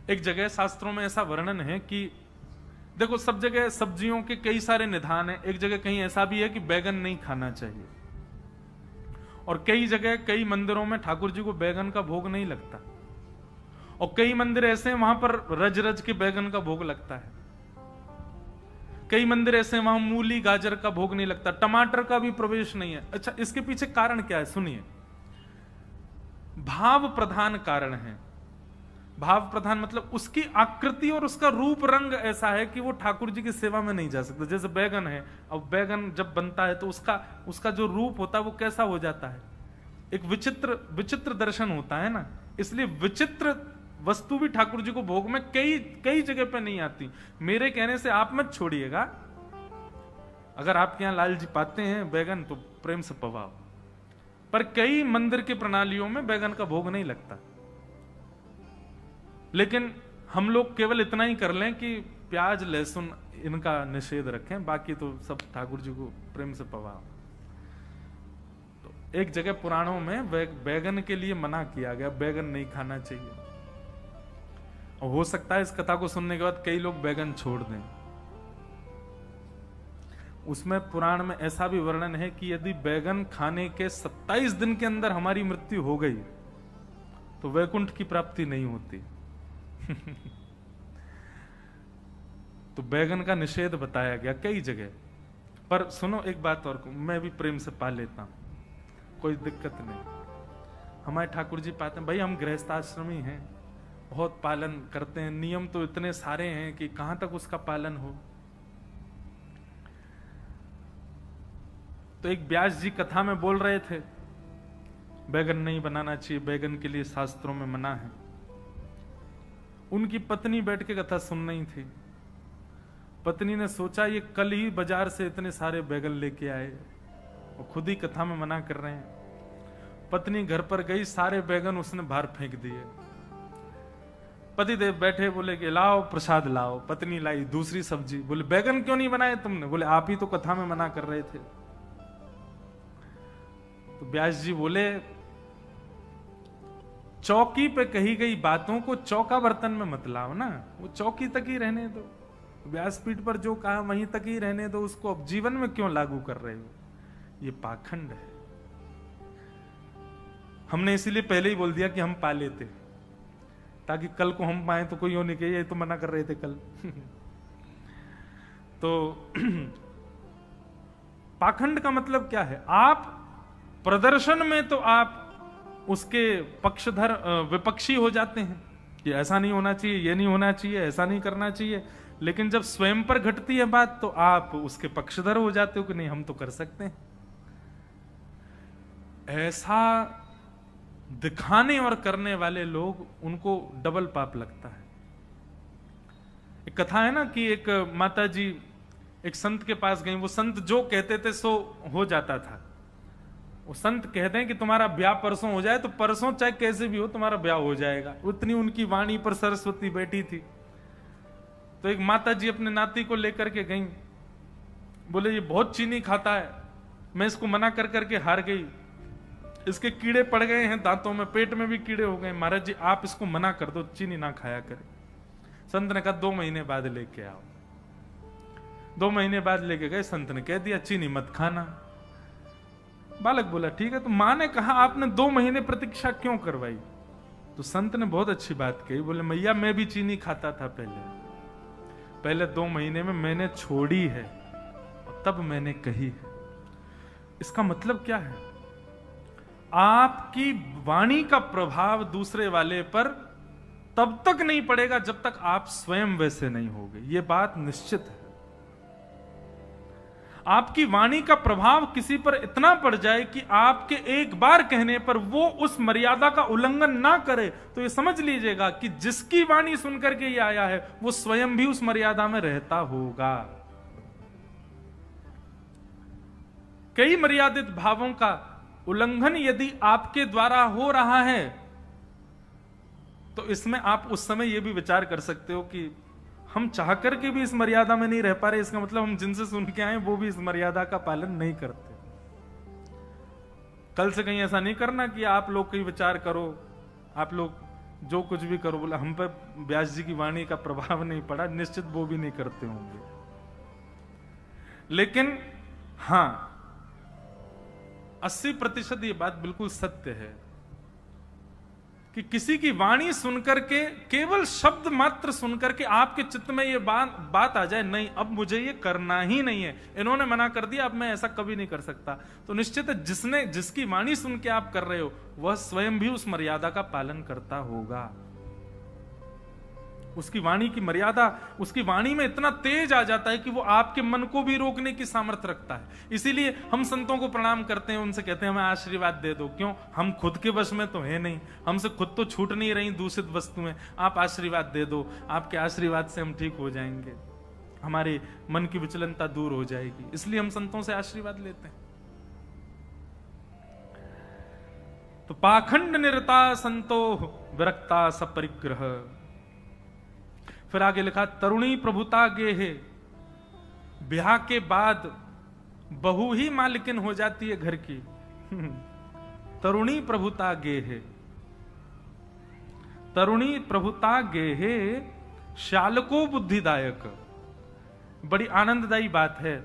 एक जगह शास्त्रों में ऐसा वर्णन है कि देखो, सब जगह सब्जियों के कई सारे निधान है। एक जगह कहीं ऐसा भी है कि बैगन नहीं खाना चाहिए, और कई जगह कई मंदिरों में ठाकुर जी को बैगन का भोग नहीं लगता, और कई मंदिर ऐसे हैं वहां पर रज रज के बैगन का भोग लगता है। कई मंदिर ऐसे हैं वहां मूली गाजर का भोग नहीं लगता, टमाटर का भी प्रवेश नहीं है। अच्छा, इसके पीछे कारण क्या है? सुनिए, भाव प्रधान कारण है। भाव प्रधान मतलब उसकी आकृति और उसका रूप रंग ऐसा है कि वो ठाकुर जी की सेवा में नहीं जा सकता। जैसे बैगन है, अब बैगन जब बनता है तो उसका जो रूप होता है वो कैसा हो जाता है, एक विचित्र विचित्र दर्शन होता है ना। इसलिए विचित्र वस्तु भी ठाकुर जी को भोग में कई कई जगह पे नहीं आती। मेरे कहने से आप मत छोड़िएगा, अगर आपके यहां लाल जी पाते हैं बैगन तो प्रेम से पवाओ, पर कई मंदिर की प्रणालियों में बैगन का भोग नहीं लगता। लेकिन हम लोग केवल इतना ही कर लें कि प्याज लहसुन इनका निषेध रखें, बाकी तो सब ठाकुर जी को प्रेम से पवाओ। तो एक जगह पुराणों में बैगन के लिए मना किया गया, बैगन नहीं खाना चाहिए। और हो सकता है इस कथा को सुनने के बाद कई लोग बैगन छोड़ दें। उसमें पुराण में ऐसा भी वर्णन है कि यदि बैगन खाने के 27 दिन के अंदर हमारी मृत्यु हो गई तो वैकुंठ की प्राप्ति नहीं होती। तो बैगन का निषेध बताया गया कई जगह। पर सुनो एक बात और, मैं भी प्रेम से पा लेता हूं, कोई दिक्कत नहीं। हमारे ठाकुर जी पाते हैं, भाई हम गृहस्थाश्रमी हैं, बहुत पालन करते हैं, नियम तो इतने सारे हैं कि कहां तक उसका पालन हो। तो एक व्यास जी कथा में बोल रहे थे बैगन नहीं बनाना चाहिए, बैगन के लिए शास्त्रों में मना है। उनकी पत्नी बैठ के कथा सुन रही थी। पत्नी ने सोचा ये कल ही बाजार से इतने सारे बैगन लेके आए और खुद ही कथा में मना कर रहे हैं। पत्नी घर पर गई, सारे बैगन उसने बाहर फेंक दिए। पतिदेव बैठे, बोले कि लाओ प्रसाद लाओ। पत्नी लाई दूसरी सब्जी, बोले बैगन क्यों नहीं बनाए तुमने? बोले आप ही तो कथा में मना कर रहे थे। तो व्यास जी बोले चौकी पे कही गई बातों को चौका बर्तन में मत लाओ ना, वो चौकी तक ही रहने दो। व्यासपीठ पर जो कहा वहीं तक ही रहने दो, उसको अब जीवन में क्यों लागू कर रहे हो? ये पाखंड है। हमने इसीलिए पहले ही बोल दिया कि हम पा लेते, ताकि कल को हम पाए तो कोई यो नहीं कहे ये तो मना कर रहे थे कल। तो पाखंड का मतलब क्या है? आप प्रदर्शन में तो आप उसके पक्षधर विपक्षी हो जाते हैं कि ऐसा नहीं होना चाहिए, ये नहीं होना चाहिए, ऐसा नहीं करना चाहिए। लेकिन जब स्वयं पर घटती है बात तो आप उसके पक्षधर हो जाते हो कि नहीं हम तो कर सकते हैं। ऐसा दिखाने और करने वाले लोग, उनको डबल पाप लगता है। एक कथा है ना कि एक माता जी एक संत के पास गई, वो संत जो कहते थे सो हो जाता था। वो संत कहते हैं कि तुम्हारा ब्याह परसों हो जाए तो परसों चाहे कैसे भी हो तुम्हारा ब्याह हो जाएगा। उतनी उनकी वाणी पर सरस्वती बैठी थी। तो एक माता जी अपने नाती को लेकर के गई, बोले ये बहुत चीनी खाता है, मैं इसको मना कर करके हार गई, इसके कीड़े पड़ गए हैं दांतों में, पेट में भी कीड़े हो गए, महाराज जी आप इसको मना कर दो, चीनी ना खाया करे। संत ने कहा 2 महीने बाद लेके आओ। 2 महीने बाद लेके गए, संत ने कह दिया चीनी मत खाना। बालक बोला ठीक है। तो मां ने कहा आपने 2 महीने प्रतीक्षा क्यों करवाई? तो संत ने बहुत अच्छी बात कही, बोले मैया मैं भी चीनी खाता था पहले 2 महीने में मैंने छोड़ी है और तब मैंने कही है। इसका मतलब क्या है? आपकी वाणी का प्रभाव दूसरे वाले पर तब तक नहीं पड़ेगा जब तक आप स्वयं वैसे नहीं होगे। यह बात निश्चित है। आपकी वाणी का प्रभाव किसी पर इतना पड़ जाए कि आपके एक बार कहने पर वो उस मर्यादा का उल्लंघन ना करे, तो ये समझ लीजिएगा कि जिसकी वाणी सुनकर के ये आया है वो स्वयं भी उस मर्यादा में रहता होगा। कई मर्यादित भावों का उल्लंघन यदि आपके द्वारा हो रहा है तो इसमें आप उस समय यह भी विचार कर सकते हो कि हम चाह करके भी इस मर्यादा में नहीं रह पा रहे, इसका मतलब हम जिनसे सुन के आए वो भी इस मर्यादा का पालन नहीं करते। कल से कहीं ऐसा नहीं करना कि आप लोग कहीं विचार करो, आप लोग जो कुछ भी करो, बोला हम पे व्यास जी की वाणी का प्रभाव नहीं पड़ा, निश्चित वो भी नहीं करते होंगे। लेकिन हां, 80% ये बात बिल्कुल सत्य है कि किसी की वाणी सुनकर के, केवल शब्द मात्र सुनकर के आपके चित्त में ये बात आ जाए, नहीं अब मुझे ये करना ही नहीं है, इन्होंने मना कर दिया, अब मैं ऐसा कभी नहीं कर सकता, तो निश्चित है जिसकी वाणी सुन के आप कर रहे हो वह स्वयं भी उस मर्यादा का पालन करता होगा। उसकी वाणी की मर्यादा, उसकी वाणी में इतना तेज आ जाता है कि वो आपके मन को भी रोकने की सामर्थ्य रखता है। इसीलिए हम संतों को प्रणाम करते हैं, उनसे कहते हैं हमें आशीर्वाद दे दो। क्यों? हम खुद के वश में तो है नहीं, हमसे खुद तो छूट नहीं रही दूषित वस्तुएं, आप आशीर्वाद दे दो, आपके आशीर्वाद से हम ठीक हो जाएंगे, हमारे मन की विचलनता दूर हो जाएगी। इसलिए हम संतों से आशीर्वाद लेते हैं। तो पाखंड निरता संतो विरक्ता सपरिग्रह। फिर आगे लिखा, तरुणी प्रभुता गेहे, ब्याह के बाद बहू ही मालिकिन हो जाती है घर की। तरुणी प्रभुता गेहे, तरुणी प्रभुता गेहे शालको बुद्धिदायक। बड़ी आनंददायी बात है।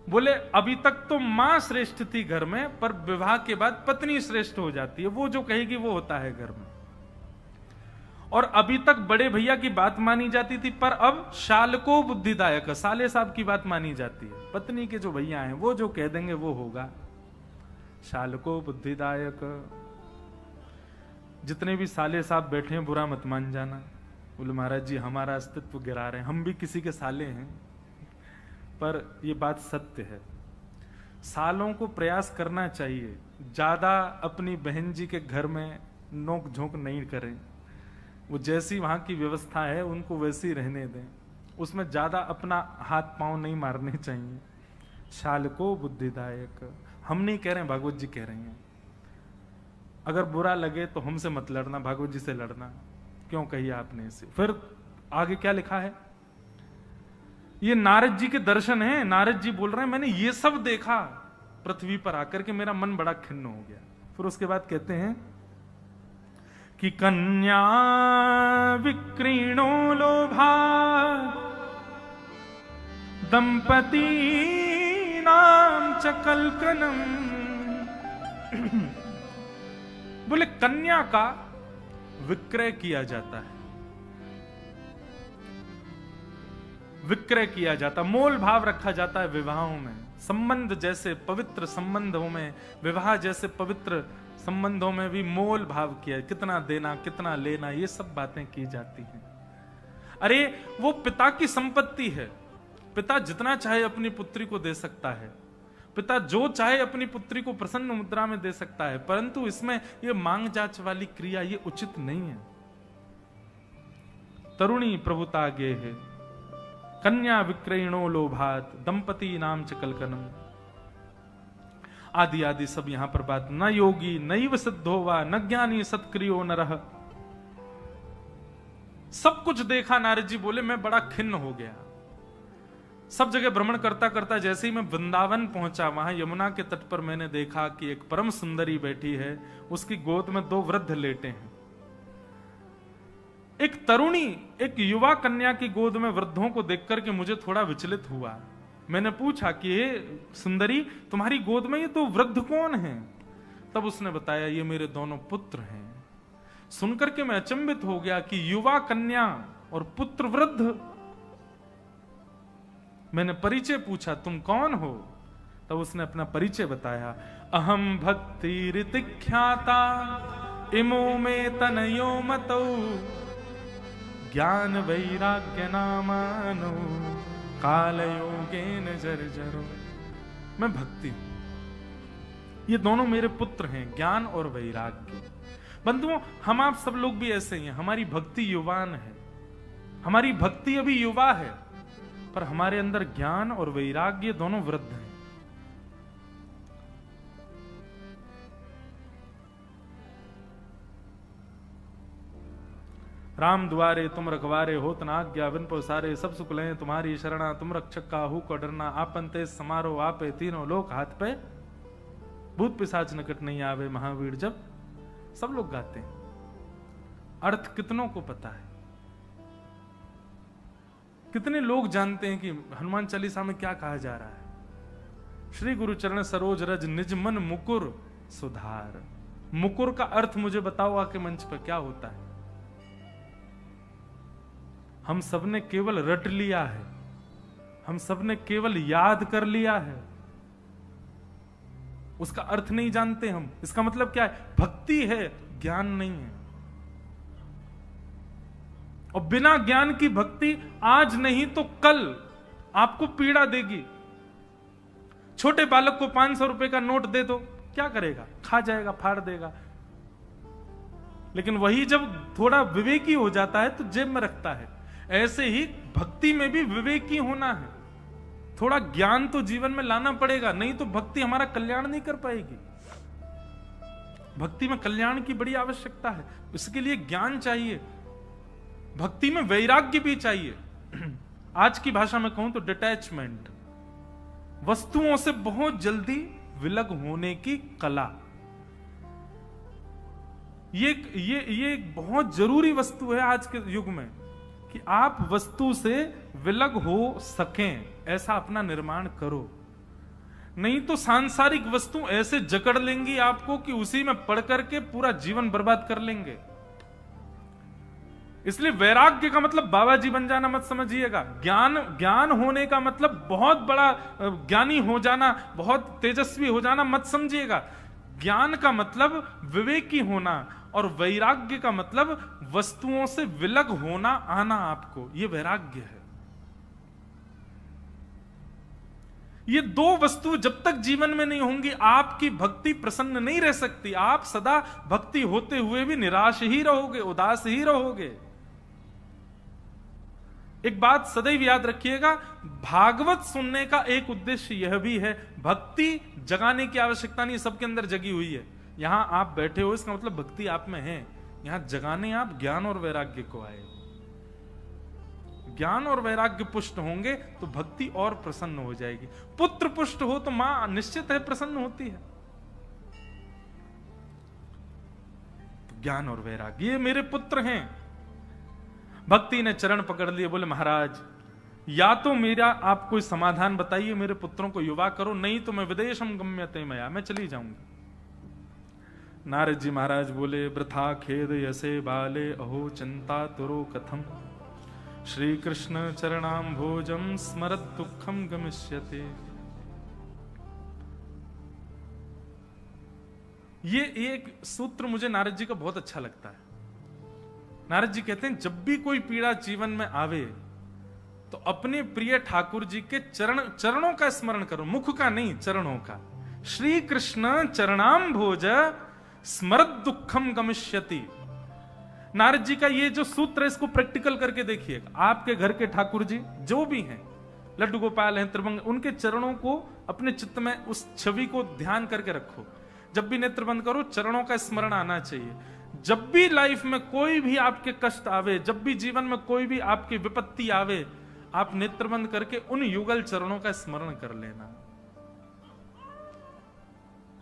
बोले अभी तक तो मां श्रेष्ठ थी घर में, पर विवाह के बाद पत्नी श्रेष्ठ हो जाती है, वो जो कहेगी वो होता है घर में। और अभी तक बड़े भैया की बात मानी जाती थी, पर अब शालको बुद्धिदायक, साले साहब की बात मानी जाती है। पत्नी के जो भैया हैं वो जो कह देंगे वो होगा। शालको बुद्धिदायक। जितने भी साले साहब बैठे हैं बुरा मत मान जाना, बोले महाराज जी हमारा अस्तित्व गिरा रहे हैं, हम भी किसी के साले हैं, पर ये बात सत्य है। सालों को प्रयास करना चाहिए ज्यादा अपनी बहन जी के घर में नोक झोंक नहीं करें, वो जैसी वहां की व्यवस्था है उनको वैसी रहने दें, उसमें ज्यादा अपना हाथ पांव नहीं मारने चाहिए। शालको बुद्धिदायक, हम नहीं कह रहे हैं, भागवत जी कह रहे हैं। अगर बुरा लगे तो हमसे मत लड़ना, भागवत जी से लड़ना। क्यों कही आपने इसे? फिर आगे क्या लिखा है? ये नारद जी के दर्शन हैं। नारद जी बोल रहे हैं मैंने ये सब देखा पृथ्वी पर आकर के, मेरा मन बड़ा खिन्न हो गया। फिर उसके बाद कहते हैं कि कन्या विक्रीणो लोभा दंपती नाम च कलकनम। बोले कन्या का विक्रय किया जाता है, विक्रय किया जाता, मोल भाव रखा जाता है विवाहों में। संबंध जैसे पवित्र संबंधों में, विवाह जैसे पवित्र संबंधों में भी मोल भाव किया, कितना देना कितना लेना, ये सब बातें की जाती हैं। अरे वो पिता की संपत्ति है, पिता जितना चाहे अपनी पुत्री को दे सकता है, पिता जो चाहे अपनी पुत्री को प्रसन्न मुद्रा में दे सकता है, परंतु इसमें ये मांग जांच वाली क्रिया ये उचित नहीं है। तरुणी प्रभुता गे है, कन्या विक्रयणो लोभात दंपति नाम च कलकनम। आदि आदि सब यहां पर बात। न योगी नैव सिद्धो वा न ज्ञानी सत्क्रियो नरः। सब कुछ देखा, नारद जी बोले मैं बड़ा खिन्न हो गया। सब जगह भ्रमण करता करता जैसे ही मैं वृंदावन पहुंचा, वहां यमुना के तट पर मैंने देखा कि एक परम सुंदरी बैठी है, उसकी गोद में 2 वृद्ध लेटे हैं। एक तरुणी, एक युवा कन्या की गोद में वृद्धों को देखकर के मुझे थोड़ा विचलित हुआ। मैंने पूछा कि हे सुंदरी, तुम्हारी गोद में ये 2 वृद्ध कौन हैं? तब उसने बताया ये मेरे दोनों पुत्र हैं। सुनकर के मैं अचंभित हो गया कि युवा कन्या और पुत्र वृद्ध। मैंने परिचय पूछा तुम कौन हो? तब उसने अपना परिचय बताया। अहम भक्ति ऋतिख्याता इमो में तनयो मतौ ज्ञान वैराग्य नामानो कालयोगेन जर्जरो। मैं भक्ति, ये दोनों मेरे पुत्र हैं, ज्ञान और वैराग्य। बंधुओं, हम आप सब लोग भी ऐसे ही हैं। हमारी भक्ति युवान है, हमारी भक्ति अभी युवा है, पर हमारे अंदर ज्ञान और वैराग्य दोनों वृद्ध हैं। राम द्वारे तुम रखवारे होत न आज्ञा विन पसारे, सब सुख लें तुम्हारी शरणा, तुम रक्षक काहू को डरना, आपन तेज समारो आपे तीनों लोक हाथ पे, भूत पिशाच निकट नहीं आवे महावीर। जब सब लोग गाते हैं, अर्थ कितनों को पता है? कितने लोग जानते हैं कि हनुमान चालीसा में क्या कहा जा रहा है? श्री गुरु चरण सरोज रज निज मन मुकुर सुधार। मुकुर का अर्थ मुझे बताओ आके मंच पर क्या होता है? हम सबने केवल रट लिया है, हम सबने केवल याद कर लिया है, उसका अर्थ नहीं जानते हम। इसका मतलब क्या है? भक्ति है, ज्ञान नहीं है। और बिना ज्ञान की भक्ति आज नहीं तो कल आपको पीड़ा देगी। छोटे बालक को 500 रुपए का नोट दे दो, क्या करेगा? खा जाएगा, फाड़ देगा। लेकिन वही जब थोड़ा विवेकी हो जाता है तो जेब में रखता है। ऐसे ही भक्ति में भी विवेकी होना है। थोड़ा ज्ञान तो जीवन में लाना पड़ेगा, नहीं तो भक्ति हमारा कल्याण नहीं कर पाएगी। भक्ति में कल्याण की बड़ी आवश्यकता है, इसके लिए ज्ञान चाहिए। भक्ति में वैराग्य भी चाहिए। आज की भाषा में कहूं तो डिटैचमेंट, वस्तुओं से बहुत जल्दी विलग होने की कला। ये एक बहुत जरूरी वस्तु है आज के युग में कि आप वस्तु से विलग हो सकें, ऐसा अपना निर्माण करो। नहीं तो सांसारिक वस्तु ऐसे जकड़ लेंगी आपको कि उसी में पड़ करके पूरा जीवन बर्बाद कर लेंगे। इसलिए वैराग्य का मतलब बाबा जी बन जाना मत समझिएगा। ज्ञान होने का मतलब बहुत बड़ा ज्ञानी हो जाना, बहुत तेजस्वी हो जाना मत समझिएगा। ज्ञान का मतलब विवेकी होना, और वैराग्य का मतलब वस्तुओं से विलग होना आना आपको, ये वैराग्य है। ये दो वस्तु जब तक जीवन में नहीं होंगी आपकी भक्ति प्रसन्न नहीं रह सकती। आप सदा भक्ति होते हुए भी निराश ही रहोगे, उदास ही रहोगे। एक बात सदैव याद रखिएगा, भागवत सुनने का एक उद्देश्य यह भी है, भक्ति जगाने की आवश्यकता नहीं, सबके अंदर जगी हुई है। यहां आप बैठे हो इसका मतलब भक्ति आप में है। यहां जगाने आप ज्ञान और वैराग्य को आए। ज्ञान और वैराग्य पुष्ट होंगे तो भक्ति और प्रसन्न हो जाएगी। पुत्र पुष्ट हो तो मां निश्चित है प्रसन्न होती है। तो ज्ञान और वैराग्य, ये मेरे पुत्र हैं। भक्ति ने चरण पकड़ लिए, बोले महाराज या तो मेरा आप कोई समाधान बताइए, मेरे पुत्रों को युवा करो, नहीं तो मैं विदेशम गम्यते मया, मैं चली जाऊंगी। नारद जी महाराज बोले, वृथा खेद यसे बाले अहो चिंता तुरो कथम, श्री कृष्ण चरणाम भोजम स्मरत दुखम गमिष्यते। ये एक सूत्र मुझे नारद जी का बहुत अच्छा लगता है। नारद जी कहते हैं जब भी कोई पीड़ा जीवन में आवे तो अपने प्रिय ठाकुर जी के चरणों का स्मरण करो, मुख का नहीं, चरणों का। श्री कृष्ण चरणाम भोज स्मरत दुखम गमिष्यति। नारद जी का ये जो सूत्र है इसको प्रैक्टिकल करके देखिएगा। आपके घर के ठाकुर जी जो भी हैं, लड्डू गोपाल हैं, त्रिभंग, उनके चरणों को अपने चित्त में उस छवि को ध्यान करके रखो। जब भी नेत्र बंद करो चरणों का स्मरण आना चाहिए। जब भी लाइफ में कोई भी आपके कष्ट आवे, जब भी जीवन में कोई भी आपकी विपत्ति आवे, आप नेत्र बंद करके उन युगल चरणों का स्मरण कर लेना।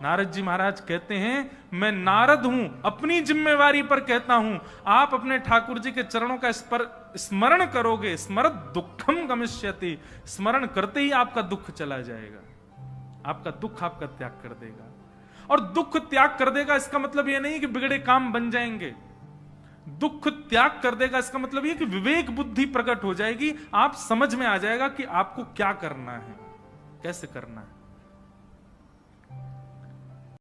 नारद जी महाराज कहते हैं, मैं नारद हूं, अपनी जिम्मेवारी पर कहता हूं, आप अपने ठाकुर जी के चरणों का स्मरण करोगे, स्मरत दुखम गमिष्यति, स्मरण करते ही आपका दुख चला जाएगा, आपका दुख आपका त्याग कर देगा। और दुख त्याग कर देगा इसका मतलब यह नहीं कि बिगड़े काम बन जाएंगे। दुख त्याग कर देगा इसका मतलब यह कि विवेक बुद्धि प्रकट हो जाएगी, आप समझ में आ जाएगा कि आपको क्या करना है, कैसे करना है।